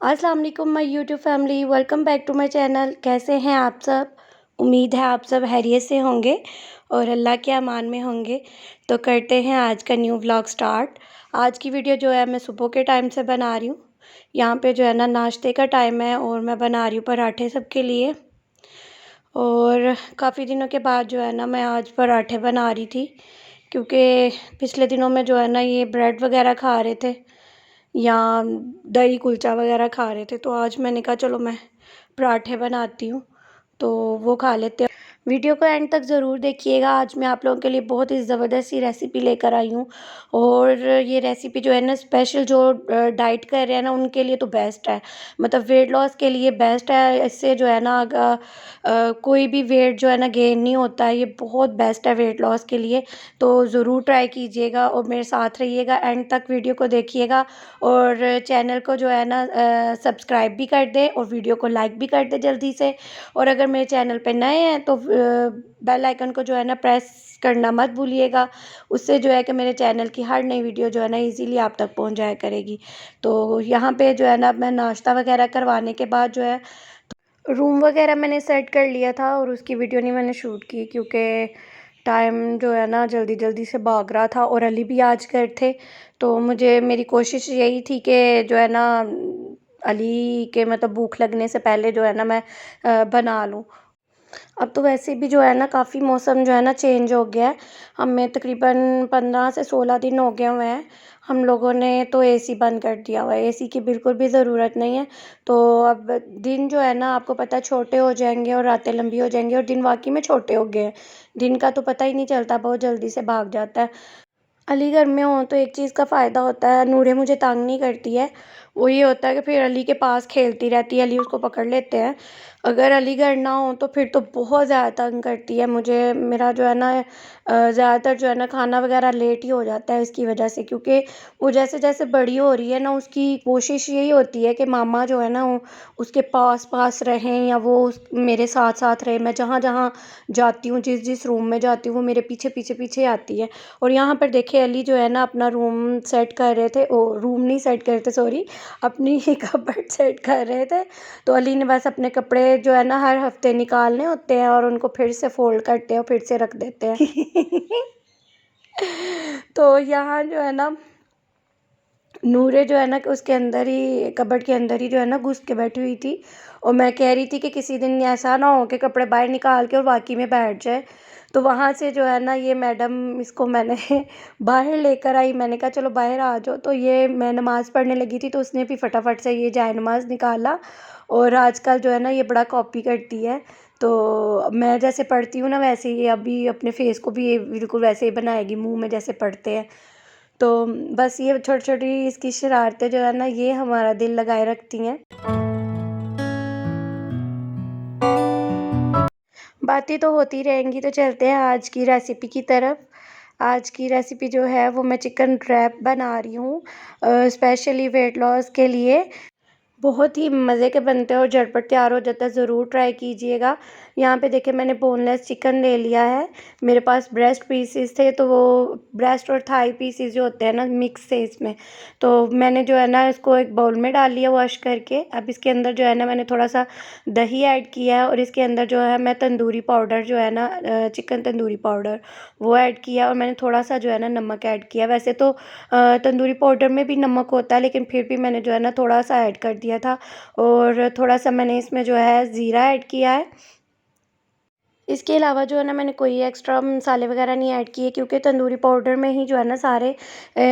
अस्सलाम वालेकुम my YouTube family, welcome back to my channel. कैसे हैं आप सब? उम्मीद है आप सब खैरियत से होंगे और अल्लाह के अमान में होंगे। तो करते हैं आज का न्यू व्लॉग स्टार्ट। आज की वीडियो जो है मैं सुबह के टाइम से बना रही हूँ। यहाँ पे जो है ना नाश्ते का टाइम है और मैं बना रही हूँ पराठे सबके लिए। और काफ़ी दिनों के बाद जो है ना मैं आज पराठे बना रही थी, क्योंकि पिछले दिनों में जो है ना ये ब्रेड वगैरह खा रहे थे या दही कुलचा वगैरह खा रहे थे, तो आज मैंने कहा चलो मैं पराठे बनाती हूँ तो वो खा लेते हैं। वीडियो को एंड तक ज़रूर देखिएगा। आज मैं आप लोगों के लिए बहुत ही ज़बरदस्त सी रेसिपी लेकर आई हूँ और ये रेसिपी जो है ना स्पेशल जो डाइट कर रहे हैं ना उनके लिए तो बेस्ट है। मतलब वेट लॉस के लिए बेस्ट है। इससे जो है ना कोई भी वेट जो है ना गेन नहीं होता है। ये बहुत बेस्ट है वेट लॉस के लिए। तो ज़रूर ट्राई कीजिएगा और मेरे साथ रहिएगा, एंड तक वीडियो को देखिएगा और चैनल को जो है ना सब्सक्राइब भी कर दें और वीडियो को लाइक भी कर दें जल्दी से। और अगर मेरे चैनल पे नए हैं तो बेल आइकन को जो है ना प्रेस करना मत भूलिएगा। उससे जो है कि मेरे चैनल की हर नई वीडियो जो है ना इजीली आप तक पहुंच जाया करेगी। तो यहाँ पे जो है ना मैं नाश्ता वगैरह करवाने के बाद जो है रूम वगैरह मैंने सेट कर लिया था और उसकी वीडियो नहीं मैंने शूट की, क्योंकि टाइम जो है ना जल्दी जल्दी से भाग रहा था और अली भी आज घर थे। तो मुझे मेरी कोशिश यही थी कि जो है ना अली के मतलब भूख लगने से पहले जो है ना मैं बना लूँ। अब तो वैसे भी जो है ना काफ़ी मौसम जो है ना चेंज हो गया है। हमें तकरीबन 15 से 16 दिन हो गए हुए हैं। हम लोगों ने तो एसी बंद कर दिया हुआ है। एसी की बिल्कुल भी ज़रूरत नहीं है। तो अब दिन जो है ना आपको पता है छोटे हो जाएंगे और रातें लंबी हो जाएंगी, और दिन वाकई में छोटे हो गए हैं। दिन का तो पता ही नहीं चलता, बहुत जल्दी से भाग जाता है। अलीगढ़ में हो तो एक चीज़ का फ़ायदा होता है, नूरे मुझे तंग नहीं करती है। वो ये होता है कि फिर अली के पास खेलती रहती है, अली उसको पकड़ लेते हैं। अगर अलीगढ़ ना हो तो फिर तो बहुत ज़्यादा तंग करती है मुझे। मेरा जो है ना ज़्यादातर जो है ना खाना वगैरह लेट ही हो जाता है इसकी वजह से, क्योंकि वो जैसे जैसे बड़ी हो रही है ना उसकी कोशिश यही होती है कि मामा जो है ना वो उसके पास पास रहें या वो मेरे साथ साथ रहे। मैं जहाँ जहाँ जाती हूँ, जिस जिस रूम में जाती हूँ, वो मेरे पीछे पीछे पीछे आती है। और यहाँ पर देखिए अली जो है ना अपना रूम सेट कर रहे थे, ओ रूम नहीं सेट कर रहे थे, सॉरी, अपनी ही कपबोर्ड सेट कर रहे थे। तो अली ने बस अपने कपड़े जो है ना हर हफ्ते निकालने होते हैं और उनको फिर से फोल्ड करते हैं और फिर से रख देते हैं। तो यहाँ जो है ना नूरे जो है ना उसके अंदर ही कबर्ड के अंदर ही जो है ना घुस के बैठी हुई थी। और मैं कह रही थी कि किसी दिन ऐसा ना हो कि कपड़े बाहर निकाल के और बाकी में बैठ जाए। तो वहाँ से जो है ना ये मैडम इसको मैंने बाहर लेकर आई। मैंने कहा चलो बाहर आ जाओ। तो ये मैं नमाज़ पढ़ने लगी थी तो उसने भी फटाफट से ये जाए नमाज़ निकाला। और आजकल जो है ना ये बड़ा कॉपी करती है। तो मैं जैसे पढ़ती हूँ ना वैसे ही अभी अपने फेस को भी ये बिल्कुल वैसे ही बनाएगी, मुंह में जैसे पढ़ते हैं। तो बस ये छोटी छोटी इसकी शरारतें जो है ना ये हमारा दिल लगाए रखती हैं। बातें तो होती रहेंगी, तो चलते हैं आज की रेसिपी की तरफ। आज की रेसिपी जो है वो मैं चिकन रैप बना रही हूँ स्पेशली वेट लॉस के लिए। बहुत ही मज़े के बनते हैं और झटपट तैयार हो जाता है, ज़रूर ट्राई कीजिएगा। यहाँ पे देखिए मैंने बोनलेस चिकन ले लिया है। मेरे पास ब्रेस्ट पीसेस थे तो वो ब्रेस्ट और थाई पीसेस जो होते हैं ना मिक्स थे इसमें। तो मैंने जो है ना इसको एक बाउल में डाल लिया वॉश करके। अब इसके अंदर जो है ना मैंने थोड़ा सा दही ऐड किया है और इसके अंदर जो है मैं तंदूरी पाउडर जो है ना चिकन तंदूरी पाउडर वो ऐड किया, और मैंने थोड़ा सा जो है ना नमक ऐड किया। वैसे तो तंदूरी पाउडर में भी नमक होता है, लेकिन फिर भी मैंने जो है ना थोड़ा सा ऐड कर दिया था। और थोड़ा सा मैंने इसमें जो है ज़ीरा ऐड किया है। इसके अलावा जो है ना मैंने कोई एक्स्ट्रा मसाले वगैरह नहीं ऐड किए, क्योंकि तंदूरी पाउडर में ही जो है ना सारे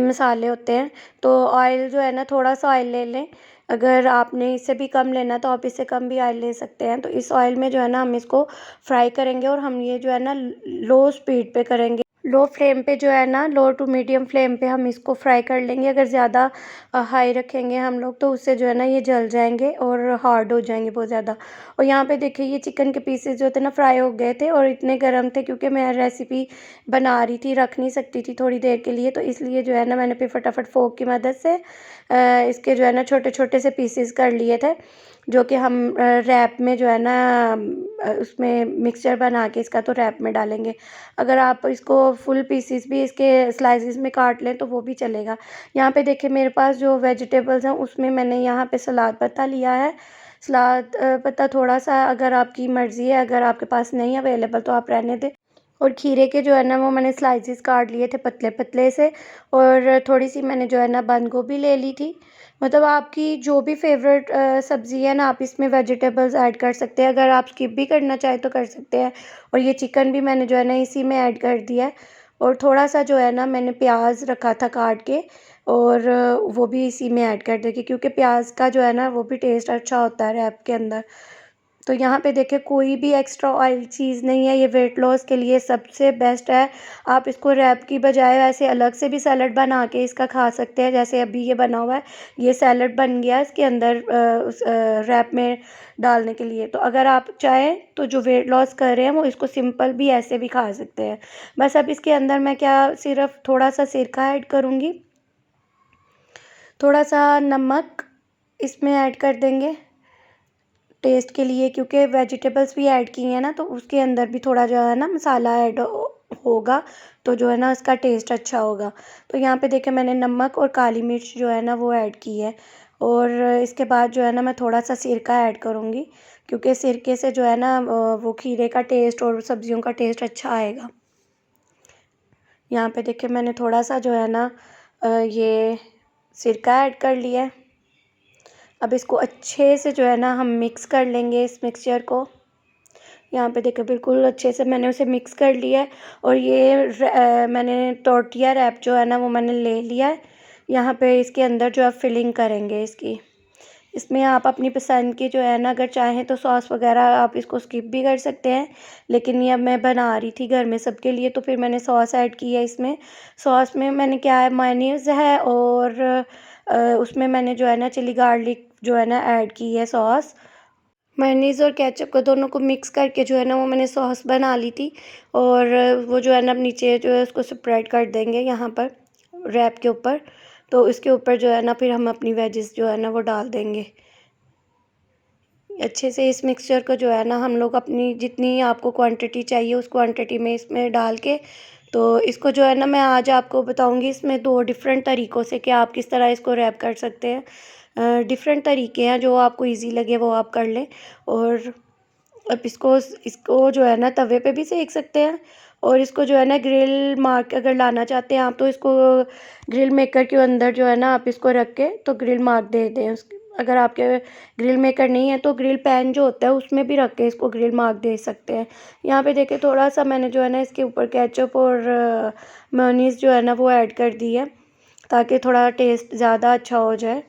मसाले होते हैं। तो ऑयल जो है ना थोड़ा सा ऑयल ले लें। अगर आपने इससे भी कम लेना तो आप इससे कम भी ऑयल ले सकते हैं। तो इस ऑयल में जो है ना हम इसको फ्राई करेंगे और हम ये जो है ना लो स्पीड पे करेंगे। लो फ्लेम पे जो है ना लो टू मीडियम फ्लेम पे हम इसको फ्राई कर लेंगे। अगर ज़्यादा हाई रखेंगे हम लोग तो उससे जो है ना ये जल जाएंगे और हार्ड हो जाएंगे बहुत ज़्यादा। और यहाँ पे देखिए ये चिकन के पीसेस जो थे ना फ्राई हो गए थे और इतने गर्म थे, क्योंकि मैं रेसिपी बना रही थी, रख नहीं सकती थी थोड़ी देर के लिए, तो इसलिए जो है ना मैंने फिर फटाफट फोक की मदद से इसके जो है ना छोटे छोटे से पीसेस कर लिए थे, जो कि हम रैप में जो है ना उसमें मिक्सचर बना के इसका तो रैप में डालेंगे। अगर आप इसको फुल पीसेस भी इसके स्लाइसेस में काट लें तो वो भी चलेगा। यहाँ पे देखिए मेरे पास जो वेजिटेबल्स हैं उसमें मैंने यहाँ पे सलाद पत्ता लिया है। सलाद पत्ता थोड़ा-सा अगर आपकी मर्ज़ी है, अगर आपके पास नहीं अवेलेबल तो आप रहने दें। और खीरे के जो है ना वो मैंने स्लाइसेस काट लिए थे पतले-पतले से, और थोड़ी-सी मैंने जो है ना बंद गोभी ले ली थी। मतलब आपकी जो भी फ़ेवरेट सब्ज़ी है ना, आप इसमें वेजिटेबल्स ऐड कर सकते हैं। अगर आप स्किप भी करना चाहें तो कर सकते हैं। और ये चिकन भी मैंने जो है ना इसी में ऐड कर दिया है। और थोड़ा-सा जो है ना मैंने प्याज़ रखा था काट के, और वो भी इसी में ऐड कर देंगे, क्योंकि प्याज़ का जो है ना वो भी टेस्ट अच्छा होता है रैप के अंदर। तो यहाँ पे देखिए कोई भी एक्स्ट्रा ऑयल चीज़ नहीं है, ये वेट लॉस के लिए सबसे बेस्ट है। आप इसको रैप की बजाय ऐसे अलग से भी सैलड बना के इसका खा सकते हैं, जैसे अभी ये बना हुआ है। ये सैलड बन गया है इसके अंदर उस रैप में डालने के लिए। तो अगर आप चाहें तो जो वेट लॉस कर रहे हैं वो इसको सिंपल भी ऐसे भी खा सकते हैं। बस अब इसके अंदर मैं क्या सिर्फ़ थोड़ा-सा सिरका ऐड करूँगी, थोड़ा-सा नमक इसमें ऐड कर देंगे टेस्ट के लिए, क्योंकि वेजिटेबल्स भी ऐड की हैं ना तो उसके अंदर भी थोड़ा जो है ना मसाला ऐड होगा, तो जो है ना उसका टेस्ट अच्छा होगा। तो यहाँ पे देखिए मैंने नमक और काली मिर्च जो है ना वो ऐड की है। और इसके बाद जो है ना मैं थोड़ा-सा सिरका ऐड करूँगी, क्योंकि सिरके से जो है ना वो खीरे का टेस्ट और सब्जियों का टेस्ट अच्छा आएगा। यहाँ पे देखिए मैंने थोड़ा-सा जो है ना ये सिरका ऐड कर लिया है। अब इसको अच्छे से जो है ना हम मिक्स कर लेंगे इस मिक्सचर को। यहाँ पे देखिए बिल्कुल अच्छे से मैंने उसे मिक्स कर लिया है। और ये मैंने टोर्टिया रैप जो है ना वो मैंने ले लिया है। यहाँ पे इसके अंदर जो आप फिलिंग करेंगे इसकी, इसमें आप अपनी पसंद की जो है ना, अगर चाहें तो सॉस वगैरह आप इसको स्किप भी कर सकते हैं। लेकिन ये अब मैं बना रही थी घर में सबके लिए तो फिर मैंने सॉस ऐड की है इसमें। सॉस में मैंने क्या है, मेयोनीज़ है, और उसमें मैंने जो है ना चिली गार्लिक जो है ना ऐड की है सॉस। मेयोनीज़ और केचप को दोनों को मिक्स करके जो है ना वो मैंने सॉस बना ली थी। और वो जो है ना अब नीचे जो है उसको स्प्रेड कर देंगे यहाँ पर रैप के ऊपर। तो इसके ऊपर जो है ना फिर हम अपनी वेजिस जो है ना वो डाल देंगे। अच्छे से इस मिक्सचर को जो है ना हम लोग अपनी जितनी आपको क्वांटिटी चाहिए उस क्वांटिटी में इसमें डाल के, तो इसको जो है ना मैं आज आपको बताऊंगी इसमें 2 डिफरेंट तरीक़ों से कि आप किस तरह इसको रैप कर सकते हैं। डिफरेंट तरीके हैं, जो आपको ईज़ी लगे वो आप कर लें। और अब इसको जो है ना तवे पे भी सेक सकते हैं, और इसको जो है ना ग्रिल मार के अगर लाना चाहते हैं आप तो इसको ग्रिल मेकर के अंदर जो है ना आप इसको रख के तो ग्रिल मार्क दे दें उसके। अगर आपके ग्रिल मेकर नहीं है तो ग्रिल पैन जो होता है उसमें भी रख के इसको ग्रिल मार्क दे सकते हैं। यहाँ पे देखिए थोड़ा-सा मैंने जो है ना इसके ऊपर केचप और मेयोनीज़ जो है ना वो ऐड कर दी है, ताकि थोड़ा टेस्ट ज़्यादा अच्छा हो जाए।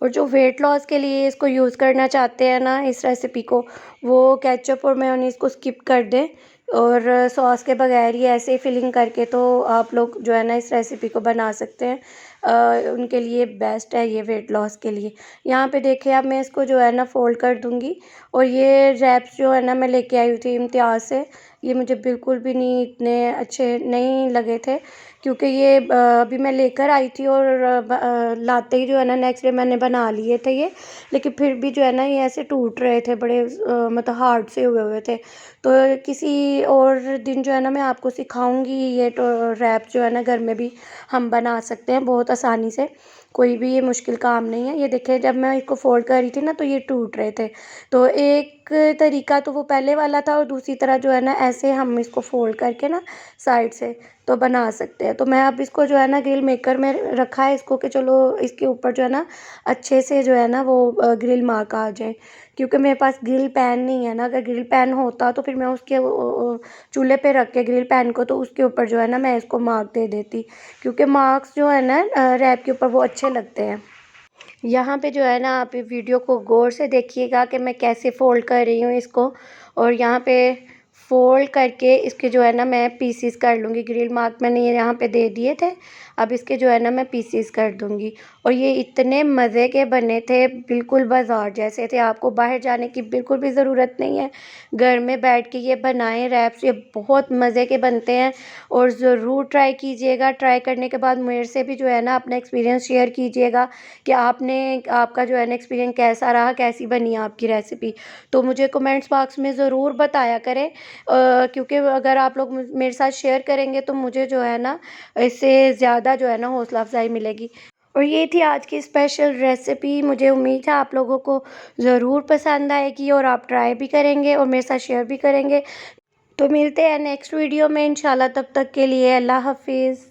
और जो वेट लॉस के लिए इसको यूज़ करना चाहते हैं ना इस रेसिपी को, वो केचप और मेयोनीज़ को स्किप कर दें, और सॉस के बगैर ही ऐसे ही फिलिंग करके तो आप लोग जो है ना इस रेसिपी को बना सकते हैं। उनके लिए बेस्ट है ये वेट लॉस के लिए। यहाँ पे देखिए अब मैं इसको जो है ना फ़ोल्ड कर दूँगी। और ये रैप्स जो है ना मैं लेके आई हुई थी इम्तियाज़ से। ये मुझे बिल्कुल भी नहीं इतने अच्छे नहीं लगे थे, क्योंकि ये अभी मैं लेकर आई थी और लाते ही जो है ना नेक्स्ट डे मैंने बना लिए थे ये। लेकिन फिर भी जो है ना ये ऐसे टूट रहे थे, बड़े मतलब हार्ड से हुए हुए थे। तो किसी और दिन जो है ना मैं आपको सिखाऊंगी ये तो रैप जो है ना घर में भी हम बना सकते हैं बहुत आसानी से। कोई भी ये मुश्किल काम नहीं है। ये देखिए जब मैं इसको फ़ोल्ड कर रही थी ना तो ये टूट रहे थे। तो एक तरीका तो वो पहले वाला था, और दूसरी तरह जो है ना ऐसे हम इसको फ़ोल्ड करके ना साइड से तो बना सकते हैं। तो मैं अब इसको जो है ना ग्रिल मेकर में रखा है इसको, कि चलो इसके ऊपर जो है ना अच्छे से जो है ना वो ग्रिल मार्क आ जाए। क्योंकि मेरे पास ग्रिल पैन नहीं है ना, अगर ग्रिल पैन होता तो फिर मैं उसके चूल्हे पे रख के ग्रिल पैन को तो उसके ऊपर जो है ना मैं इसको मार्क दे देती, क्योंकि मार्क्स जो है ना रैप के ऊपर वो अच्छे लगते हैं। यहाँ पे जो है ना आप वीडियो को गौर से देखिएगा कि मैं कैसे फ़ोल्ड कर रही हूँ इसको। और यहाँ पे फ़ोल्ड करके इसके जो है ना मैं पीसीस कर लूँगी। ग्रिल मार्क मैंने ये यहाँ पे दे दिए थे। अब इसके जो है ना मैं पीसीस कर दूँगी। और ये इतने मज़े के बने थे, बिल्कुल बाज़ार जैसे थे, आपको बाहर जाने की बिल्कुल भी ज़रूरत नहीं है। घर में बैठ के ये बनाएँ रैप्स, ये बहुत मज़े के बनते हैं और ज़रूर ट्राई कीजिएगा। ट्राई करने के बाद मेरे से भी जो है ना अपना एक्सपीरियंस शेयर कीजिएगा कि आपका जो है ना एक्सपीरियंस कैसा रहा, कैसी बनी आपकी रेसिपी। तो मुझे कमेंट्स बॉक्स में ज़रूर बताया करें, क्योंकि अगर आप लोग मेरे साथ शेयर करेंगे तो मुझे जो है ना इससे ज़्यादा जो है ना हौसला अफ़ज़ाई मिलेगी। और ये थी आज की स्पेशल रेसिपी। मुझे उम्मीद है आप लोगों को ज़रूर पसंद आएगी और आप ट्राई भी करेंगे और मेरे साथ शेयर भी करेंगे। तो मिलते हैं नेक्स्ट वीडियो में इंशाल्लाह, तब तक के लिए अल्लाह हाफ़िज़।